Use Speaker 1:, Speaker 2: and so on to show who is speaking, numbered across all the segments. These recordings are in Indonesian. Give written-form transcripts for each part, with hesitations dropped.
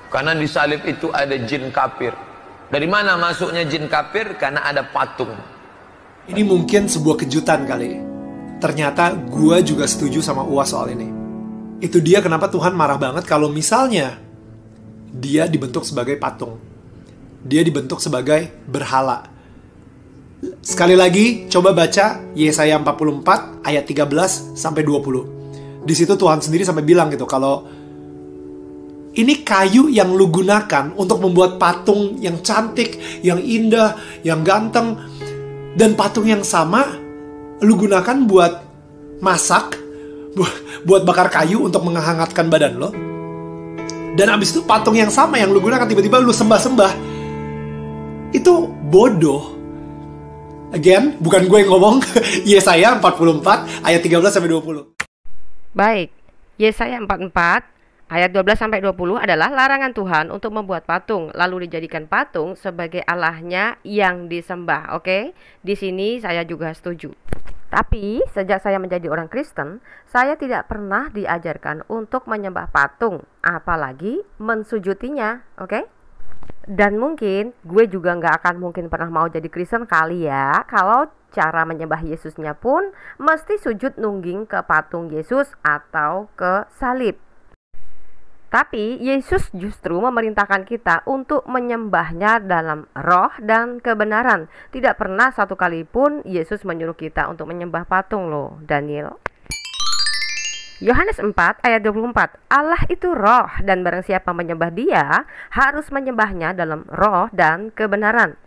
Speaker 1: Karena di salib itu ada jin kafir. Dari mana masuknya jin kafir? Karena ada patung.
Speaker 2: Ini mungkin sebuah kejutan kali. Ternyata gue juga setuju sama Uas soal ini. Itu dia kenapa Tuhan marah banget kalau misalnya dia dibentuk sebagai patung. Dia dibentuk sebagai berhala. Sekali lagi, coba baca Yesaya 44 ayat 13 sampai 20. Di situ Tuhan sendiri sampai bilang gitu kalau ini kayu yang lu gunakan untuk membuat patung yang cantik, yang indah, yang ganteng, dan patung yang sama lu gunakan buat masak, buat bakar kayu untuk menghangatkan badan lo. Dan abis itu patung yang sama yang lu gunakan tiba-tiba lu sembah-sembah. Itu bodoh. Again, bukan gue yang ngomong. Yesaya 44 ayat 13 sampai 20.
Speaker 3: Baik, Yesaya 44 ayat 12 sampai 20 adalah larangan Tuhan untuk membuat patung lalu dijadikan patung sebagai Allahnya yang disembah. Oke, di sini saya juga setuju. Tapi sejak saya menjadi orang Kristen, saya tidak pernah diajarkan untuk menyembah patung, apalagi mensujutinya. Oke? Dan mungkin gue juga nggak akan mungkin pernah mau jadi Kristen kali ya, kalau cara menyembah Yesusnya pun mesti sujud nungging ke patung Yesus atau ke salib. Tapi Yesus justru memerintahkan kita untuk menyembahnya dalam roh dan kebenaran. Tidak pernah satu kali pun Yesus menyuruh kita untuk menyembah patung loh, Daniel. Yohanes 4 ayat 24, Allah itu roh dan barang siapa menyembah dia harus menyembahnya dalam roh dan kebenaran.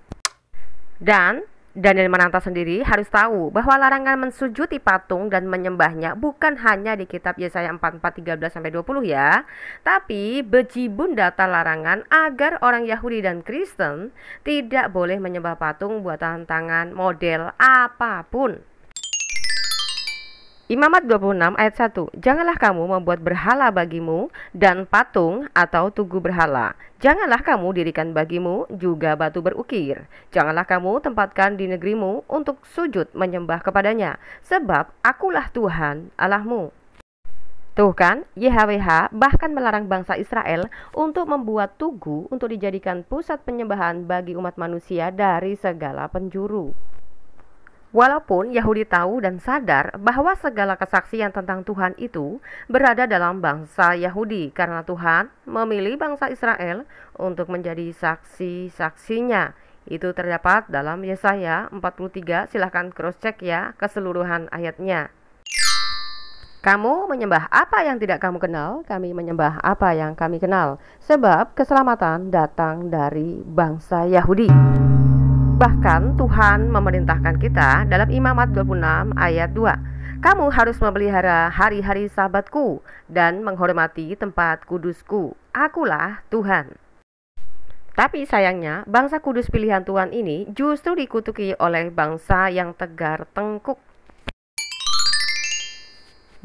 Speaker 3: Dan Daniel Mananta sendiri harus tahu bahwa larangan mensujuti patung dan menyembahnya bukan hanya di kitab Yesaya 44 13-20 ya, tapi bejibun data larangan agar orang Yahudi dan Kristen tidak boleh menyembah patung buatan tangan model apapun. Imamat 26 ayat 1, janganlah kamu membuat berhala bagimu dan patung atau tugu berhala. Janganlah kamu dirikan bagimu juga batu berukir. Janganlah kamu tempatkan di negerimu untuk sujud menyembah kepadanya. Sebab akulah Tuhan Allahmu. Tuh kan, YHWH bahkan melarang bangsa Israel untuk membuat tugu untuk dijadikan pusat penyembahan bagi umat manusia dari segala penjuru. Walaupun Yahudi tahu dan sadar bahwa segala kesaksian tentang Tuhan itu berada dalam bangsa Yahudi karena Tuhan memilih bangsa Israel untuk menjadi saksi-saksinya. Itu terdapat dalam Yesaya 43, silahkan cross check ya keseluruhan ayatnya. Kamu menyembah apa yang tidak kamu kenal, kami menyembah apa yang kami kenal, sebab keselamatan datang dari bangsa Yahudi. Bahkan Tuhan memerintahkan kita dalam Imamat 26 ayat 2. Kamu harus memelihara hari-hari sabatku dan menghormati tempat kudusku. Akulah Tuhan. Tapi sayangnya bangsa kudus pilihan Tuhan ini justru dikutuki oleh bangsa yang tegar tengkuk.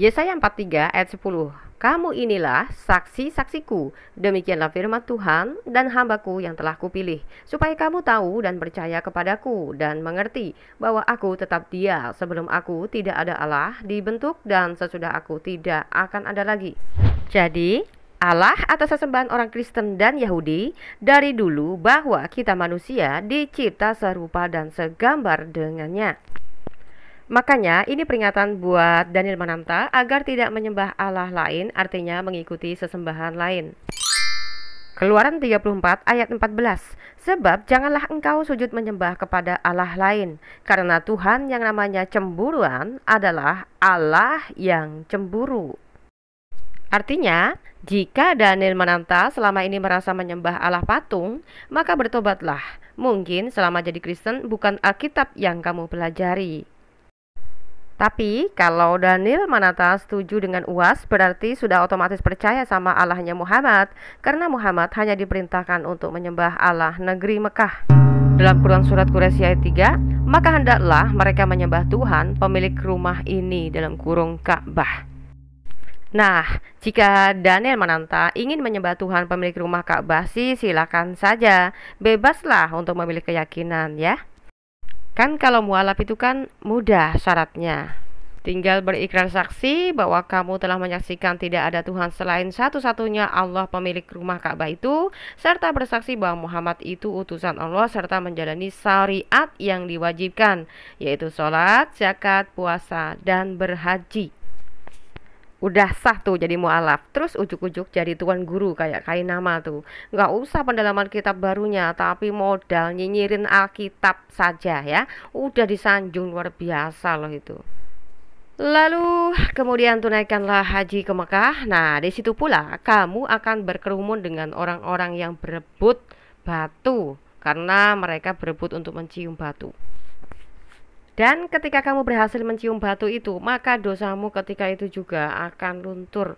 Speaker 3: Yesaya 43 ayat 10. Kamu inilah saksi-saksiku, demikianlah firman Tuhan dan hambaku yang telah kupilih, supaya kamu tahu dan percaya kepadaku dan mengerti bahwa aku tetap Dia sebelum aku tidak ada Allah dibentuk dan sesudah aku tidak akan ada lagi. Jadi Allah atau sesembahan orang Kristen dan Yahudi dari dulu bahwa kita manusia dicipta serupa dan segambar dengannya. Makanya ini peringatan buat Daniel Mananta agar tidak menyembah Allah lain, artinya mengikuti sesembahan lain. Keluaran 34 ayat 14. Sebab janganlah engkau sujud menyembah kepada Allah lain, karena Tuhan yang namanya cemburuan adalah Allah yang cemburu. Artinya, jika Daniel Mananta selama ini merasa menyembah Allah patung, maka bertobatlah. Mungkin selama jadi Kristen bukan Alkitab yang kamu pelajari. Tapi kalau Daniel Mananta setuju dengan UAS, berarti sudah otomatis percaya sama Allahnya Muhammad, karena Muhammad hanya diperintahkan untuk menyembah Allah negeri Mekah. Dalam Quran surat Quraisy ayat 3, maka hendaklah mereka menyembah Tuhan pemilik rumah ini dalam kurung Ka'bah. Nah, jika Daniel Mananta ingin menyembah Tuhan pemilik rumah Ka'bah sih silakan saja, bebaslah untuk memilih keyakinan ya. Kan kalau mualaf itu kan mudah syaratnya. Tinggal berikrar saksi bahwa kamu telah menyaksikan tidak ada Tuhan selain satu-satunya Allah pemilik rumah Ka'bah itu, serta bersaksi bahwa Muhammad itu utusan Allah, serta menjalani syariat yang diwajibkan, yaitu sholat, zakat, puasa, dan berhaji. Udah sah tuh jadi mu'alaf. Terus ujuk-ujuk jadi tuan guru kayak kain nama tuh. Nggak usah pendalaman kitab barunya, tapi modal nyinyirin Alkitab saja ya, udah disanjung luar biasa loh itu. Lalu kemudian tunaikanlah haji ke Mekah. Nah, di situ pula kamu akan berkerumun dengan orang-orang yang berebut batu, karena mereka berebut untuk mencium batu. Dan ketika kamu berhasil mencium batu itu, maka dosamu ketika itu juga akan luntur.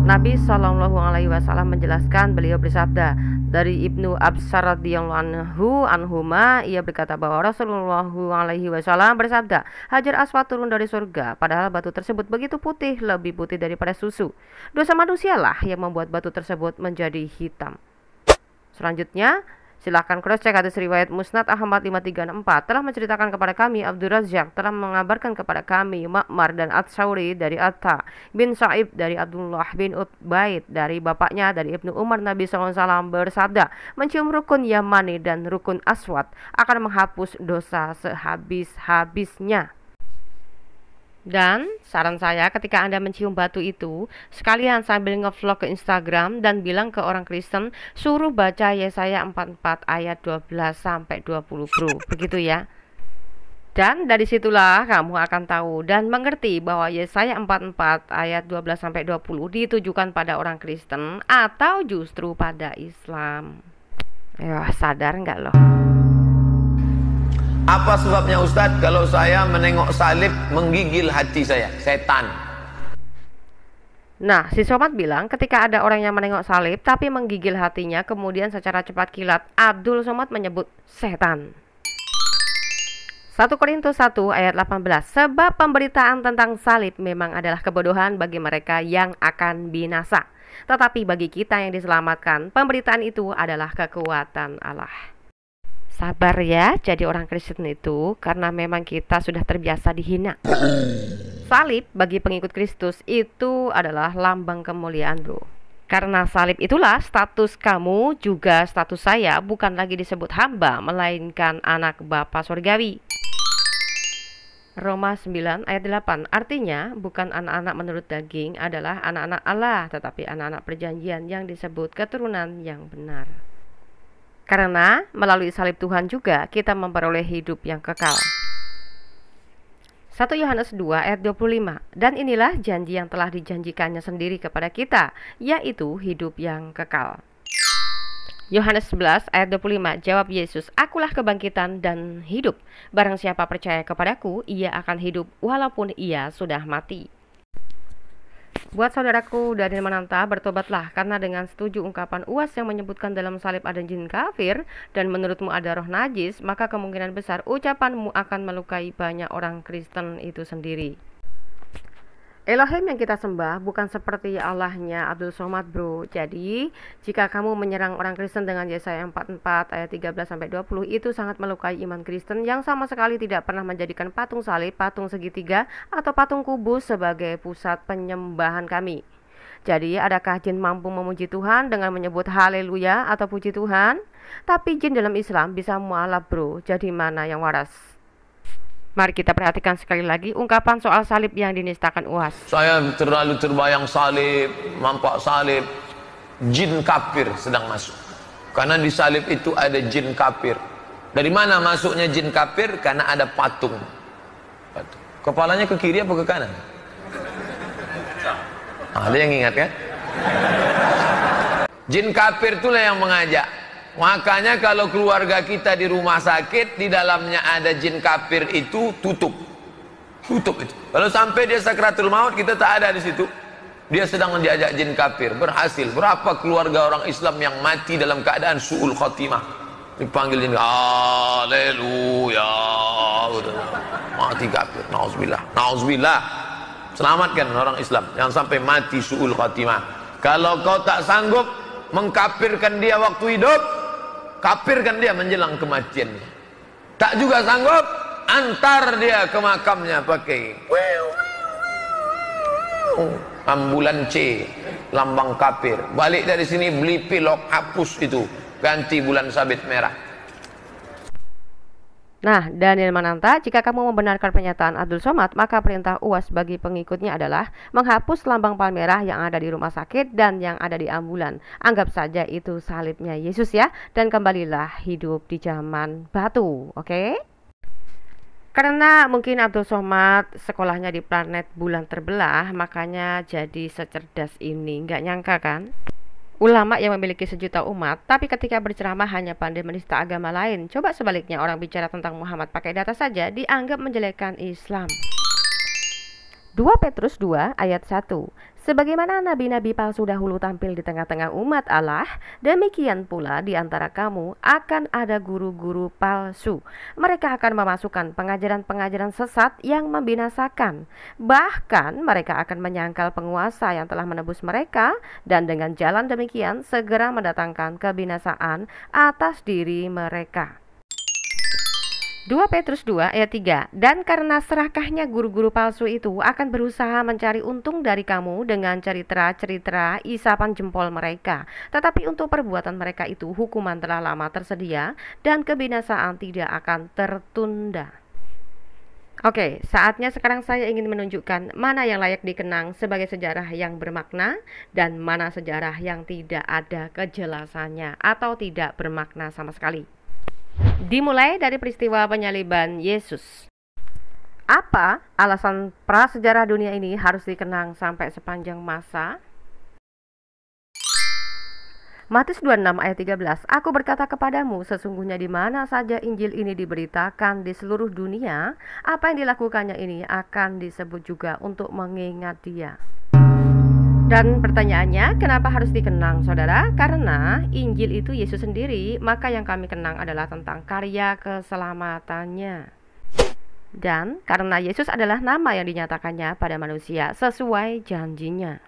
Speaker 3: Nabi Shallallahu Alaihi Wasallam menjelaskan, beliau bersabda dari Ibnu Absar radhiyallahu anhuma, ia berkata bahwa Rasulullah Alaihi Wasallam bersabda, Hajar Aswad turun dari surga, padahal batu tersebut begitu putih, lebih putih daripada susu. Dosa manusialah yang membuat batu tersebut menjadi hitam. Selanjutnya, silahkan cross check hadis riwayat Musnad Ahmad 5364 telah menceritakan kepada kami Abdur Razzaq telah mengabarkan kepada kami Ma'mar dan Ats-Tsauri dari Atta bin Sa'ib dari Abdullah bin Ubaid dari bapaknya dari Ibnu Umar. Nabi SAW bersabda, mencium rukun Yamani dan rukun Aswad akan menghapus dosa sehabis-habisnya. Dan saran saya ketika Anda mencium batu itu, sekalian sambil ngevlog ke Instagram dan bilang ke orang Kristen, suruh baca Yesaya 44 ayat 12 sampai 20 bro, begitu ya. Dan dari situlah kamu akan tahu dan mengerti bahwa Yesaya 44 ayat 12 sampai 20 ditujukan pada orang Kristen atau justru pada Islam. Ya, sadar nggak loh?
Speaker 1: Apa sebabnya Ustadz kalau saya menengok salib menggigil hati saya? Setan.
Speaker 3: Nah, si Somad bilang ketika ada orang yang menengok salib tapi menggigil hatinya, kemudian secara cepat kilat Abdul Somad menyebut setan. 1 Korintus 1 ayat 18, sebab pemberitaan tentang salib memang adalah kebodohan bagi mereka yang akan binasa, tetapi bagi kita yang diselamatkan, pemberitaan itu adalah kekuatan Allah. Sabar ya, jadi orang Kristen itu karena memang kita sudah terbiasa dihina. Salib bagi pengikut Kristus itu adalah lambang kemuliaan bro. Karena salib itulah status kamu juga status saya bukan lagi disebut hamba, melainkan anak Bapa Surgawi. Roma 9 ayat 8, artinya bukan anak-anak menurut daging adalah anak-anak Allah, tetapi anak-anak perjanjian yang disebut keturunan yang benar. Karena melalui salib Tuhan juga kita memperoleh hidup yang kekal. 1 Yohanes 2 ayat 25, dan inilah janji yang telah dijanjikannya sendiri kepada kita, yaitu hidup yang kekal. Yohanes 11 ayat 25, jawab Yesus, akulah kebangkitan dan hidup. Barang siapa percaya kepadaku, ia akan hidup walaupun ia sudah mati. Buat saudaraku dari Mananta, bertobatlah, karena dengan setuju ungkapan UAS yang menyebutkan dalam salib ada jin kafir dan menurutmu ada roh najis, maka kemungkinan besar ucapanmu akan melukai banyak orang Kristen itu sendiri. Elohim yang kita sembah bukan seperti Allahnya Abdul Somad bro. Jadi jika kamu menyerang orang Kristen dengan Yesaya 44 ayat 13-20 itu sangat melukai iman Kristen yang sama sekali tidak pernah menjadikan patung salib, patung segitiga, atau patung kubus sebagai pusat penyembahan kami. Jadi adakah jin mampu memuji Tuhan dengan menyebut haleluya atau puji Tuhan? Tapi jin dalam Islam bisa mualaf bro. Jadi mana yang waras? Mari kita perhatikan sekali lagi ungkapan soal salib yang dinistakan UAS.
Speaker 1: Saya terlalu terbayang salib, nampak salib, jin kafir sedang masuk. Karena di salib itu ada jin kafir. Dari mana masuknya jin kafir? Karena ada patung. Kepalanya ke kiri apa ke kanan? Ada yang ingat kan? Jin kafir itulah yang mengajak. Makanya kalau keluarga kita di rumah sakit, di dalamnya ada jin kafir itu tutup itu. Kalau sampai dia sakratul maut, kita tak ada di situ. Dia sedang diajak jin kafir. Berhasil. Berapa keluarga orang Islam yang mati dalam keadaan su'ul khotimah? Dipanggil jin, haleluya, mati kafir. Nauzubillah. Selamatkan orang Islam yang sampai mati su'ul khotimah. Kalau kau tak sanggup mengkafirkan dia waktu hidup, kafirkan dia menjelang kematiannya. Tak juga sanggup, antar dia ke makamnya pakai ambulan C, lambang kafir. Balik dari sini beli pilok, hapus itu, ganti bulan sabit merah.
Speaker 3: Nah, Daniel Mananta, jika kamu membenarkan pernyataan Abdul Somad, maka perintah UAS bagi pengikutnya adalah menghapus lambang palmerah yang ada di rumah sakit dan yang ada di ambulan. Anggap saja itu salibnya Yesus ya, dan kembalilah hidup di zaman batu, oke? Karena mungkin Abdul Somad sekolahnya di planet bulan terbelah, makanya jadi secerdas ini. Nggak nyangka kan? Ulama yang memiliki sejuta umat, tapi ketika berceramah hanya pandai menista agama lain. Coba sebaliknya, orang bicara tentang Muhammad pakai data saja dianggap menjelekkan Islam. 2 Petrus 2 ayat 1. Sebagaimana nabi-nabi palsu dahulu tampil di tengah-tengah umat Allah, demikian pula di antara kamu akan ada guru-guru palsu. Mereka akan memasukkan pengajaran-pengajaran sesat yang membinasakan. Bahkan mereka akan menyangkal penguasa yang telah menebus mereka, dan dengan jalan demikian segera mendatangkan kebinasaan atas diri mereka. 2 Petrus 2 ayat 3. Dan karena serakahnya guru-guru palsu itu akan berusaha mencari untung dari kamu dengan cerita-cerita isapan jempol mereka. Tetapi untuk perbuatan mereka itu hukuman telah lama tersedia dan kebinasaan tidak akan tertunda. Oke, saatnya sekarang saya ingin menunjukkan mana yang layak dikenang sebagai sejarah yang bermakna dan mana sejarah yang tidak ada kejelasannya atau tidak bermakna sama sekali. Dimulai dari peristiwa penyaliban Yesus. Apa alasan prasejarah dunia ini harus dikenang sampai sepanjang masa? Matius 26 ayat 13. Aku berkata kepadamu, sesungguhnya di mana saja Injil ini diberitakan di seluruh dunia, apa yang dilakukannya ini akan disebut juga untuk mengingat dia. Dan pertanyaannya, kenapa harus dikenang, saudara? Karena Injil itu Yesus sendiri, maka yang kami kenang adalah tentang karya keselamatannya. Dan karena Yesus adalah nama yang dinyatakannya pada manusia sesuai janjinya.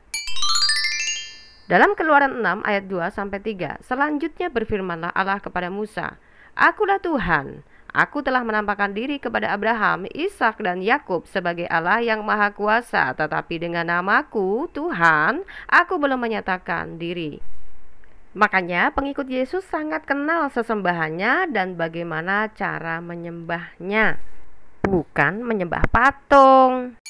Speaker 3: Dalam Keluaran 6 ayat 2-3, selanjutnya berfirmanlah Allah kepada Musa, Akulah Tuhan. Aku telah menampakkan diri kepada Abraham, Ishak dan Yakub sebagai Allah yang Maha Kuasa, tetapi dengan namaku, Tuhan, aku belum menyatakan diri. Makanya pengikut Yesus sangat kenal sesembahannya dan bagaimana cara menyembahnya, bukan menyembah patung.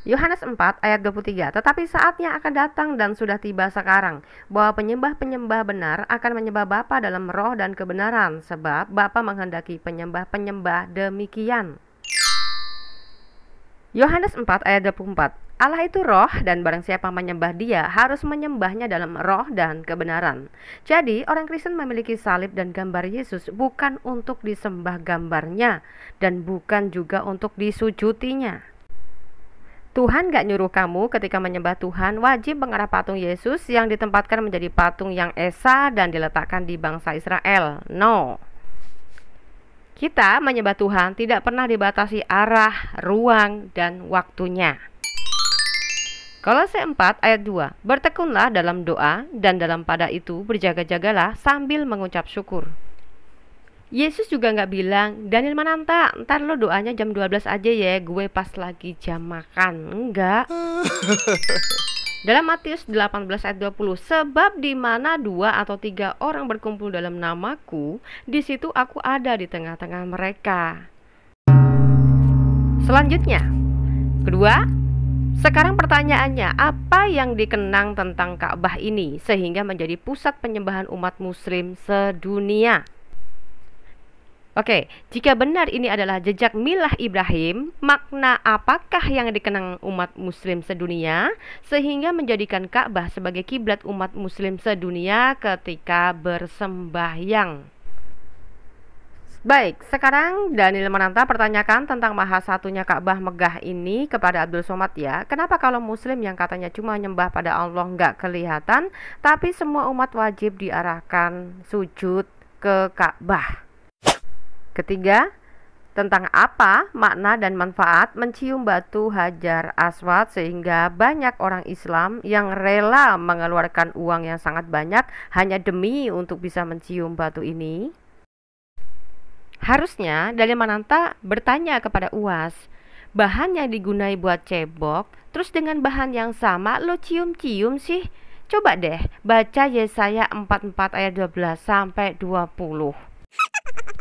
Speaker 3: Yohanes 4 ayat 23. Tetapi saatnya akan datang dan sudah tiba sekarang, bahwa penyembah-penyembah benar akan menyembah Bapa dalam roh dan kebenaran, sebab Bapa menghendaki penyembah-penyembah demikian. Yohanes 4 ayat 24. Allah itu roh, dan barang siapa menyembah dia harus menyembahnya dalam roh dan kebenaran. Jadi orang Kristen memiliki salib dan gambar Yesus bukan untuk disembah gambarnya, dan bukan juga untuk disujutinya. Tuhan gak nyuruh kamu ketika menyembah Tuhan wajib mengarah patung Yesus yang ditempatkan menjadi patung yang esa dan diletakkan di bangsa Israel. No. Kita menyembah Tuhan tidak pernah dibatasi arah, ruang, dan waktunya. Kolose 4 ayat 2. Bertekunlah dalam doa dan dalam pada itu berjaga-jagalah sambil mengucap syukur. Yesus juga nggak bilang, Daniel Mananta, ntar lo doanya jam 12 aja ya, gue pas lagi jam makan. Enggak. Dalam Matius 18 ayat 20, sebab di mana 2 atau 3 orang berkumpul dalam namaku, di situ aku ada di tengah-tengah mereka. Selanjutnya, kedua, sekarang pertanyaannya, apa yang dikenang tentang Ka'bah ini sehingga menjadi pusat penyembahan umat muslim sedunia? Oke, jika benar ini adalah jejak milah Ibrahim, makna apakah yang dikenang umat muslim sedunia sehingga menjadikan Ka'bah sebagai kiblat umat muslim sedunia ketika bersembahyang? Baik, sekarang Daniel Mananta pertanyakan tentang maha satunya Ka'bah megah ini kepada Abdul Somad ya. Kenapa kalau muslim yang katanya cuma nyembah pada Allah nggak kelihatan, tapi semua umat wajib diarahkan sujud ke Ka'bah? Ketiga, tentang apa makna dan manfaat mencium batu Hajar Aswad sehingga banyak orang Islam yang rela mengeluarkan uang yang sangat banyak hanya demi untuk bisa mencium batu ini? Harusnya Daniel Mananta bertanya kepada UAS, bahan yang digunakan buat cebok, terus dengan bahan yang sama lo cium-cium sih? Coba deh baca Yesaya 44 ayat 12 sampai 20.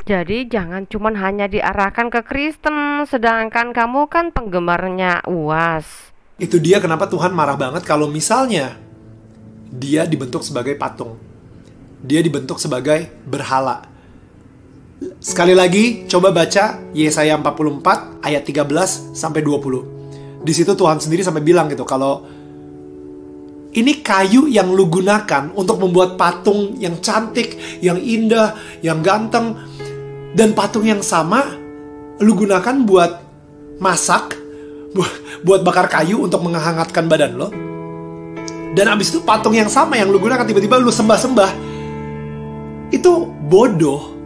Speaker 3: Jadi jangan cuma hanya diarahkan ke Kristen, sedangkan kamu kan penggemarnya UAS.
Speaker 2: Itu dia kenapa Tuhan marah banget kalau misalnya dia dibentuk sebagai patung. Dia dibentuk sebagai berhala. Sekali lagi, coba baca Yesaya 44 ayat 13 sampai 20. Di situ Tuhan sendiri sampai bilang gitu, kalau ini kayu yang lu gunakan untuk membuat patung yang cantik, yang indah, yang ganteng, dan patung yang sama lu gunakan buat masak, buat bakar kayu untuk menghangatkan badan lo. Dan abis itu patung yang sama yang lu gunakan tiba-tiba lu sembah-sembah. Itu bodoh.